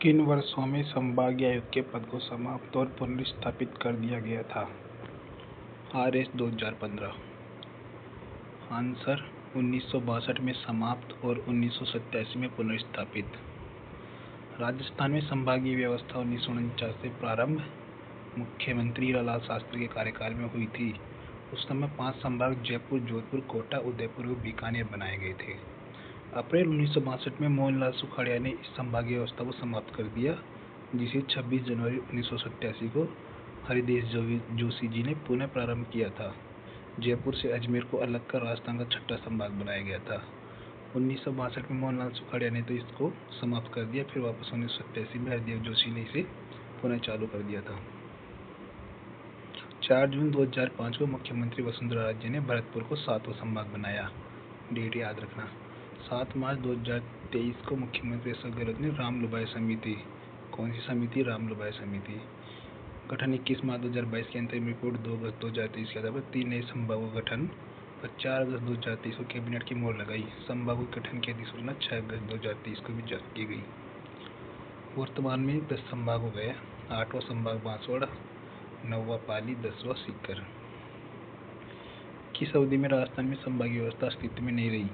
किन वर्षों में संभागीय आयुक्त के पद को समाप्त और पुनर्स्थापित कर दिया गया था? RS 2015। आंसर 1962 में समाप्त और 1987 में पुनर्स्थापित। राजस्थान में संभागीय व्यवस्था 1949 से प्रारंभ मुख्यमंत्री लाला शास्त्री के कार्यकाल में हुई थी। उस समय 5 संभाग जयपुर, जोधपुर, कोटा, उदयपुर और बीकानेर बनाए गए थे। अप्रैल 1962 में मोहनलाल सुखाड़िया ने इस संभागीय व्यवस्था को समाप्त कर दिया, जिसे 26 जनवरी 1987 को हरिदेश जोशी जी ने पुनः प्रारंभ किया था। जयपुर से अजमेर को अलग कर राजस्थान का छठा संभाग बनाया गया था। 1962 में मोहनलाल सुखाड़िया ने तो इसको समाप्त कर दिया, फिर वापस 1987 में हरिदेव जोशी ने इसे पुनः चालू कर दिया था। 4 जून 2005 को मुख्यमंत्री वसुंधरा राजे ने भरतपुर को 7वां संभाग बनाया। डेट याद रखना। 7 मार्च 2023 को मुख्यमंत्री अशोक गहलोत ने रामलुभाई समिति, कौन सी समिति? रामलुभाई समिति गठन 21 मार्च 2022 की अंतरिम रिपोर्ट 2 अगस्त 2023 के आधार पर 3 नए संभागों का गठन पर 4 अगस्त 2023 को कैबिनेट की मोहर लगाई। संभागों के गठन की अधिसूचना 6 अगस्त 2023 को भी जारी की गई। वर्तमान में 10 संभाग हो गए। 8वां संभाग बांसवाड़ा, 9वां पाली, 10वां सीकर। किस अवधि में राजस्थान में संभागीय व्यवस्था अस्तित्व में नहीं रही?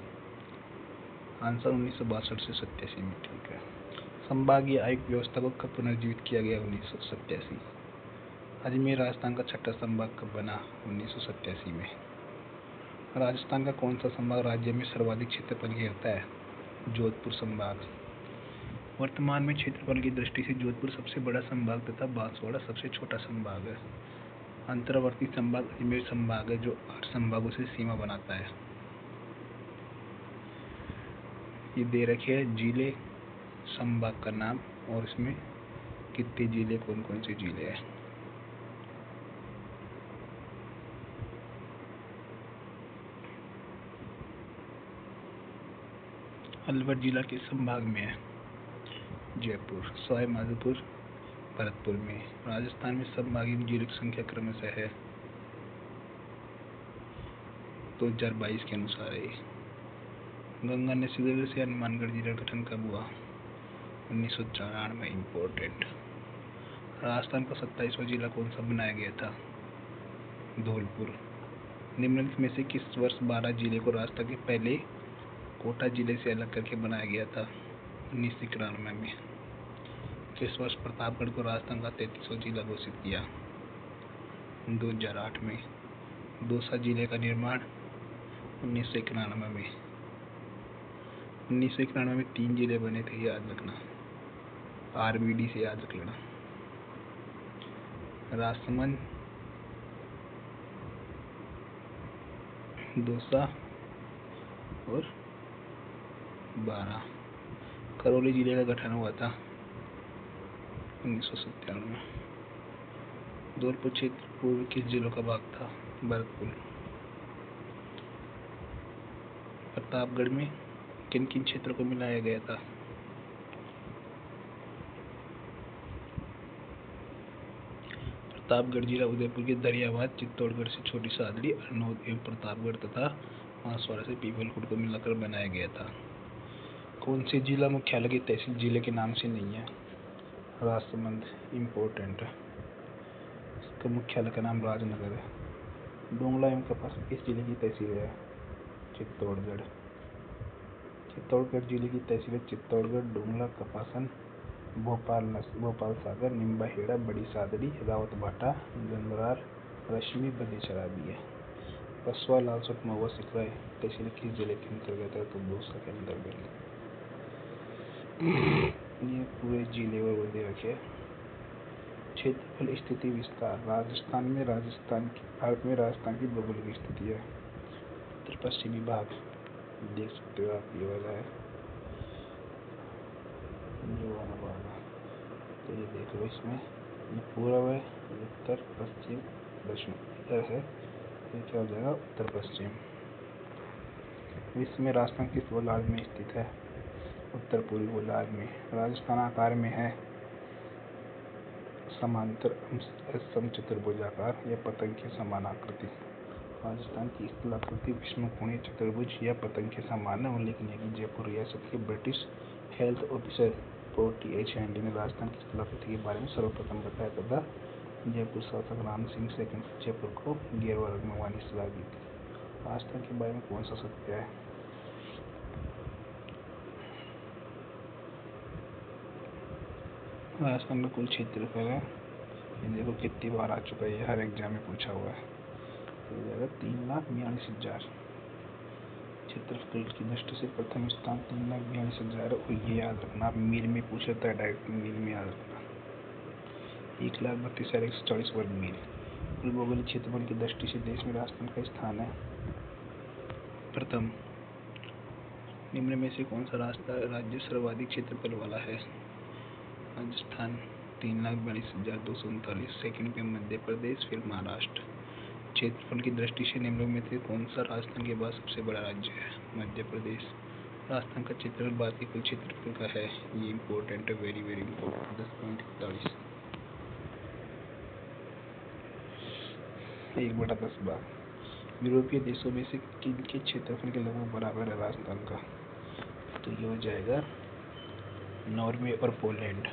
आंसर 1962 से 87 में। ठीक है। संभागीय आयुक्त व्यवस्था को कब पुनर्जीवित किया गया? 1987। अजमेर राजस्थान का छठा संभाग कब बना? 1987 में। राजस्थान का कौन सा संभाग राज्य में सर्वाधिक क्षेत्रफल घेरता है? जोधपुर संभाग। वर्तमान में क्षेत्रफल की दृष्टि से जोधपुर सबसे बड़ा संभाग तथा बांसवाड़ा सबसे छोटा संभाग है। अंतर्वर्ती संभाग अजमेर संभाग है, जो 8 संभागों से सीमा बनाता है। ये दे रखे है जिले, संभाग का नाम और इसमें कितने जिले, कौन कौन से जिले हैं। अलवर जिला किस संभाग में है? जयपुर। सवाई माधोपुर भरतपुर में। राजस्थान में संभागीय जिलों की संख्या क्रमशः है 2022 के अनुसार है। गंगा नदी से हनुमानगढ़ जिला गठन कब हुआ? 1994 में। इम्पोर्टेंट। राजस्थान का 27वां जिला कौन सा बनाया गया था? धौलपुर। निम्नलिखित में से किस वर्ष 12 जिले को राजस्थान के पहले कोटा जिले से अलग करके बनाया गया था? 1991 में। किस वर्ष प्रतापगढ़ को राजस्थान का 33वां जिला घोषित किया? 2008 में। दौसा जिले का निर्माण 1991 में। 1991 में 3 जिले बने थे, याद रखना। RBD से याद रख लेना। राजसमंद, दौसा और 12। करौली जिले का गठन हुआ था 1997 में। धौलपुर क्षेत्र पूर्व किस जिलों का भाग था? भरतपुर। प्रतापगढ़ में किन किन क्षेत्रों को मिलाया गया था? प्रतापगढ़ जिला उदयपुर के दरियाबाद, चित्तौड़गढ़ से छोटी सादड़ी, अरनोद एवं प्रतापगढ़ तथा बांसवाड़ा से पीपलखुट को मिलाकर बनाया गया था। कौन से जिला मुख्यालय की तहसील जिले के नाम से नहीं है? राजसमंद। इम्पोर्टेंट है। इसका मुख्यालय का नाम राजनगर है। डोंगला एवं कपास किस जिले की तहसील है? चित्तौड़गढ़। चित्तौड़गढ़ जिले की तहसील है चित्तौड़गढ़, डोंगला, कपासन, भोपाल सागर, निम्बाहेड़ा, बड़ी सादड़ी, रावतभाटा, गंगरार, रश्मि, बदेसरा भी है। पसवा, लालसोट, महुआ, सिकराय तहसील किस जिले के अंतर्गत है? तो दौसा के अंतर्गत। ये पूरे जिले और दे रखे। क्षेत्रफल, स्थिति, विस्तार। राजस्थान में भारत में राजस्थान की भौगोलिक स्थिति है उत्तर पश्चिमी भाग, देख सकते हो आप। ये वाला है जो वाला, तो ये देख लो। इसमें ये पूर्व है, उत्तर, पश्चिम, दक्षिण। इधर है, ये क्या हो जाएगा? उत्तर पश्चिम। विश्व में राजस्थान किस गोलार्ध में स्थित है? उत्तर पूर्वी गोलार्ध में। राजस्थान आकार में है समांतर, समचतुर्भुजाकार या पतंग के समान आकृति। राजस्थान की स्थलाकृति विषमकोणीय चतुर्भुज या पतंग के समान है। उल्लेखनीय है कि जयपुर रियासत के ब्रिटिश हेल्थ ऑफिसर पोर्टिएचएनडी ने राजस्थान की स्थलाकृति के बारे में सर्वप्रथम बताया तथा जयपुर शासक राम सिंह सेकंड जयपुर को गिरवर्ग में मंगवाने की सलाह दी थी। राजस्थान के बारे में कौन सा सत्य है? राजस्थान का कुल क्षेत्रफल है, देखो कितनी बार आ चुका है, हर एग्जाम में पूछा हुआ है, तो 3,42,000। क्षेत्रफल की दृष्टि से प्रथम स्थान 3,42,000 और ये याद रखना, आप मील में पूछा था, डायरेक्ट मील में याद रखना, 1,32,140 वर्ग मील। कुल भौगोलिक क्षेत्रफल की दृष्टि से देश में राजस्थान का स्थान है प्रथम। निम्न में से कौन सा राज्य सर्वाधिक क्षेत्रफल वाला है? राजस्थान 3,42,239, सेकंड पे मध्य प्रदेश, फिर महाराष्ट्र। क्षेत्रफल की दृष्टि से निम्न में से कौन सा राजस्थान के बाद सबसे बड़ा राज्य है? मध्य प्रदेश। राजस्थान का क्षेत्रफल भारतीय कुल क्षेत्रफल का है, ये इम्पोर्टेंट है, वेरी वेरी इम्पोर्टेंट। 10.41, 1/10 भाग। यूरोपीय देशों में से किनके क्षेत्रफल के लगभग बराबर है राजस्थान का? तो ये हो जाएगा नॉर्वे और पोलैंड।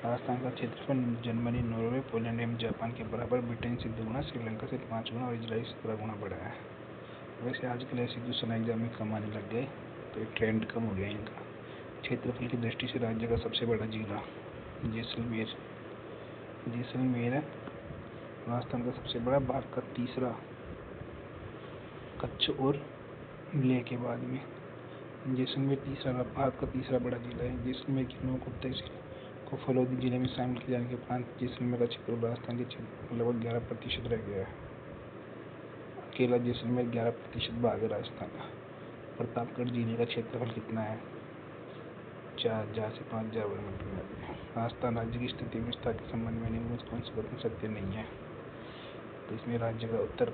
राजस्थान का क्षेत्रफल जर्मनी, नॉर्वे, पोलैंड एवं जापान के बराबर, ब्रिटेन से 2 गुना, श्रीलंका से 5 गुना और इजराइल से 17 गुना बड़ा है। वैसे आजकल ऐसे क्वेश्चन एग्जाम में कम आने लग गए, तो ये ट्रेंड कम हो गया इनका। क्षेत्रफल की दृष्टि से राज्य का सबसे बड़ा जिला जैसलमेर। जैसलमेर है राजस्थान का सबसे बड़ा, भारत का तीसरा, कच्छ और लेह के बाद में जैसलमेर तीसरा, भारत का तीसरा बड़ा जिला है। जैसलमेर की 9 तहसील को फलौदी जिले में शामिल किए जाने के उपरांत जैसलमेर का क्षेत्रफल राजस्थान के क्षेत्र लगभग 11% रह गया है। अकेला जैसलमेर 11% भाग है राजस्थान का। प्रतापगढ़ जिले का क्षेत्रफल कितना है? 4,000 से 5,000 वर्ग मीटर। राजस्थान राज्य की स्थिति विस्तार के संबंध में निम्न कौन सा कथन सत्य नहीं है? तो इसमें राज्य का उत्तर,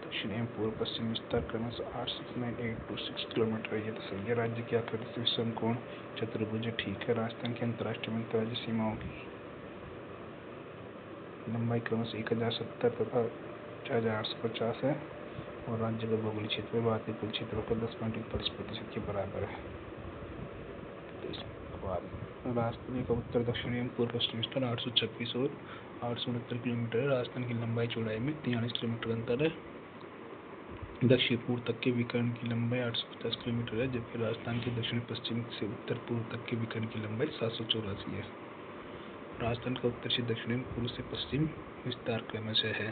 दक्षिण एवं पूर्व पश्चिम विस्तार क्रमशः 8, 6, 9, 8 to 6 किलोमीटर है। ये तो सही है। राज्य की आकृति से समकोण चतुर्भुज ठीक है। राजस्थान की अंतर्राष्ट्रीय अंतर्राज्यीय सीमाओं की लंबाई क्रमशः 1,070 तथा 4,850 है और राज्य का भौगोलिक क्षेत्र भारतीय कुल क्षेत्रफल का 10.41% के बराबर है। तो इसके बाद राजस्थान का उत्तर, दक्षिण एवं पूर्व पश्चिम विस्तार 826 और 869 किलोमीटर है। राजस्थान की लंबाई चौड़ाई में 43 किलोमीटर अंतर है। दक्षिण पूर्व तक के विकर्ण की लंबाई 850 किलोमीटर है, जबकि राजस्थान के दक्षिण पश्चिम से उत्तर पूर्व तक के विकर्ण की लंबाई 784 है। राजस्थान का उत्तर से दक्षिण, पूर्व से पश्चिम विस्तार क्रमशः है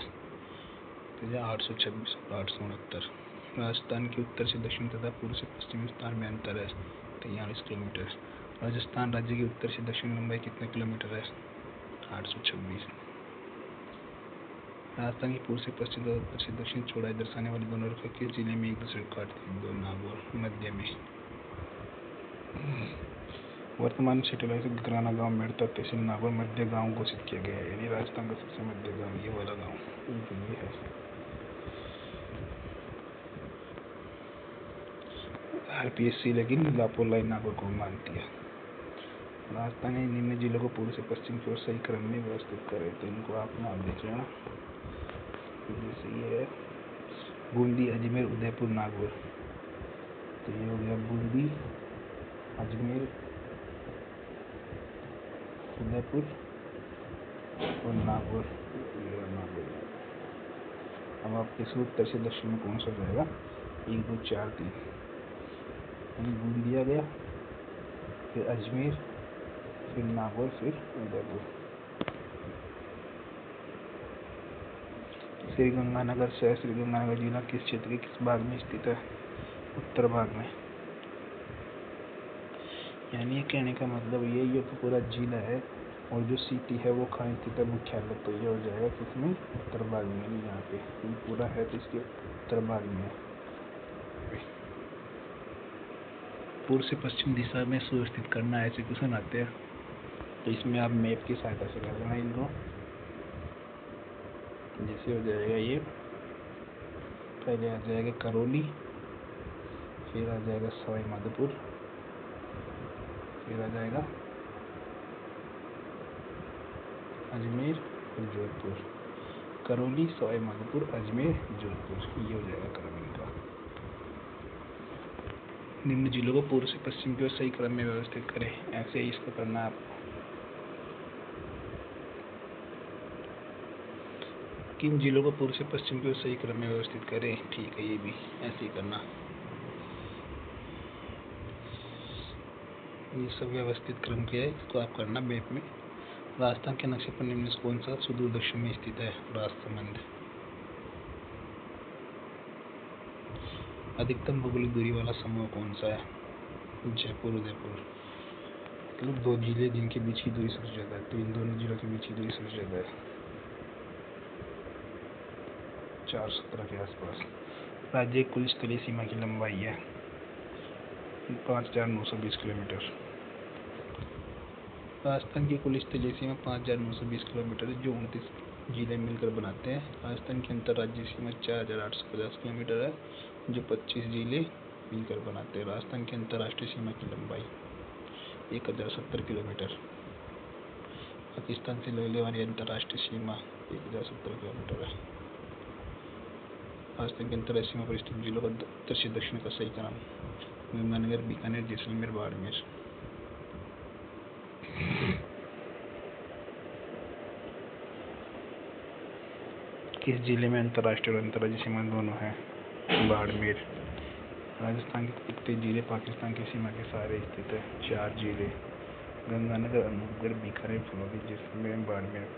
826 और 869। राजस्थान के उत्तर से दक्षिण तथा पूर्व से पश्चिम विस्तार में अंतर है 43 किलोमीटर। राजस्थान राज्य की उत्तर से दक्षिण लंबाई कितने किलोमीटर है? 826। राजस्थान की पूर्व से पश्चिम तथा उत्तर से दक्षिण चौड़ाई दर्शाने वाली दोनों रेखा किस जिले में एक दूसरे को काटती हैं? 2 नागौर, मध्य में। वर्तमान सैटेलाइट गगराना गांव मेड़ता तहसील नागौर मध्य गांव घोषित किया गया है, यानी राजस्थान का सबसे मध्य गांव ये वाला गांव ये है। आरपीएससी लेकिन लापोलाई नागौर को मानती है। राजस्थान ने निम्न जिलों को पूर्व से पश्चिम की ओर सही क्रम में व्यवस्थित करे, तो इनको आप नाम देख लेना। जैसे ये है बूंदी, अजमेर, उदयपुर, नागौर, तो ये हो गया बूंदी, अजमेर, उदयपुर और नागौर। अब आपके से उत्तर से दक्षिण में कौन सा जाएगा? 1, 2, 4, 3, बूंदी आ गया, फिर अजमेर, फिर नागौर, फिर उदयपुर। श्रीगंगानगर शहर, श्रीगंगानगर जिला किस क्षेत्र के किस भाग में स्थित है? उत्तर भाग में। यानी ये कहने का मतलब ये तो पूरा जिला है और जो सिटी है वो कहाँ स्थित है? मुख्यालय। तो ये हो जाएगा किसमें? उत्तर भाग में। नहीं, यहाँ पे पूरा है तो इसके उत्तर भाग में है। पूर्व से पश्चिम दिशा में सुव्यवस्थित करना, ऐसे क्वेश्चन आते हैं, तो इसमें आप मैप की सहायता से कर लेना इनको। जैसे हो जाएगा ये, पहले आ जाएगा करौली, फिर आ जाएगा सवाई माधोपुर, फिर आ जाएगा अजमेर और जोधपुर। करौली, सवाई माधोपुर, अजमेर, जोधपुर, ये हो जाएगा क्रम इनका। निम्न जिलों को पूर्व से पश्चिम की ओर सही क्रम में व्यवस्थित करें। ऐसे ही इसको करना है आपको। किन जिलों को पूर्व से पश्चिम की ओर सही क्रम में व्यवस्थित करें। ठीक है, ये भी ऐसे ही करना। ये सब व्यवस्थित क्रम के है, इसको आप करना मैप में। राजस्थान के नक्शे पर निम्न से कौन सा सुदूर दक्षिण में स्थित है। राजसमंद। अधिकतम भौगोलिक दूरी वाला समूह कौन सा है। जयपुर उदयपुर। मतलब दो जिले जिनके बीच की दूरी सबसे ज्यादा है, तो इन दोनों जिलों के बीच की दूरी सबसे ज्यादा है 417 के आसपास। राज्य की कुल स्थलीय सीमा की लंबाई है 5,920 किलोमीटर। राजस्थान की कुल स्थलीय सीमा 5,920 किलोमीटर है, जो 29 जिले मिलकर बनाते हैं। राजस्थान की अंतर्राज्यीय सीमा 4,850 किलोमीटर है, जो 25 जिले मिलकर बनाते हैं। राजस्थान की अंतर्राष्ट्रीय सीमा की लंबाई 1,070 किलोमीटर। पाकिस्तान से लगने वाली अंतर्राष्ट्रीय सीमा 1,070 किलोमीटर है। राजस्थान की अंतर्राष्ट्रीय सीमा पर स्थित जिलों का उत्तर से दक्षिण का सही क्रम। गंगानगर, बीकानेर, जैसलमेर, बाड़मेर। किस जिले में अंतर्राष्ट्रीय और अंतर्राज्यीय सीमा दोनों है। बाड़मेर। राजस्थान के कितने जिले पाकिस्तान की सीमा के सहारे स्थित है। 4 जिले। गंगानगर, अनूपगढ़, बीकानेर, फलौदी, जैसलमेर, बाड़मेर।